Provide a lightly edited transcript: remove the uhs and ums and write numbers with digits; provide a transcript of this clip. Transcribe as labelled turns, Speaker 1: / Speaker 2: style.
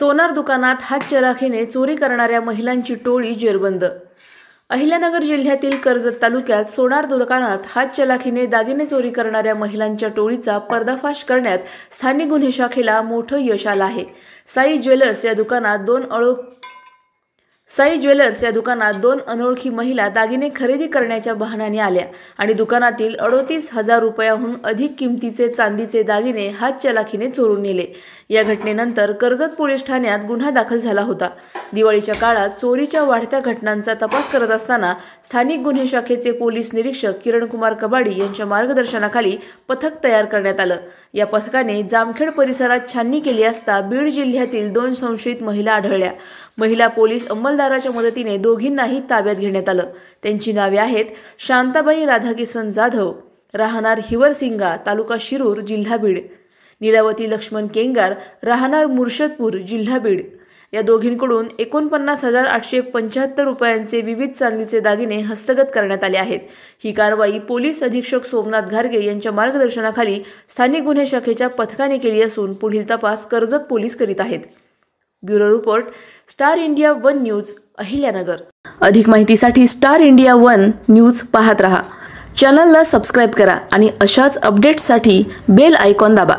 Speaker 1: सोनार दुकानात हातचलाखीने चोरी करणाऱ्या महिलांची टोळी जेरबंद। अहिल्यानगर जिल्ह्यातील कर्जत तालुक्यात सोनार दुकानात हातचलाखीने दागिने चोरी करणाऱ्या महिलांच्या टोळीचा पर्दाफाश करण्यात स्थानिक गुन्हे शाखेला मोठं यश आलं आहे। साई ज्वेलर्स या दुकानात दोन अनोळखी महिला दागिने खरेदी करण्याच्या बहाण्याने आल्या आणि दुकानातील 38,000 रुपयांहून अधिक किमतीचे चांदीचे दागिने हातचलाखीने चोरून नेले। या घटनेनंतर कर्जत पोलीस ठाण्यात गुन्हा दाखल झाला होता। दिवाळीच्या काळात चोरीच्या वाढत्या घटनांचा तपास करत असताना स्थानिक गुन्हे शाखेचे पोलीस निरीक्षक किरणकुमार कबाडी यांच्या मार्गदर्शनाखाली पथक तयार करण्यात आलं। या पथकाने जामखेड परिसरात छाननी केली असता बीड जिल्ह्यातील 2 संशयित महिला आढळल्या। महिला पोलीस अंमलदाराच्या मदतीने दोघींनाही ताब्यात घेण्यात आलं। त्यांची नावे आहेत शांताबाई राधाकिसन जाधव, राहणार हिवरसिंगा, तालुका शिरूर, जिल्हा बीड, नीलावती लक्ष्मण केंगार, राहणार मुर्शदपूर, जिल्हा बीड। या दोघींकडून 49,875 रुपयांचे विविध चांदीचे दागिने हस्तगत करण्यात आले आहेत। ही कारवाई पोलीस अधीक्षक सोमनाथ घारगे यांच्या मार्गदर्शनाखाली स्थानिक गुन्हे शाखेच्या पथकाने केली असून पुढील तपास कर्जत पोलीस करीत आहेत। Bureau report, star India 1 news, Ahilyanagar. अधिक माहितीसाठी स्टार इंडिया 1 न्यूज पाहत रहा। चॅनलला सबस्क्राइब करा आणि अशाच अपडेट्ससाठी बेल आयकॉन दाबा।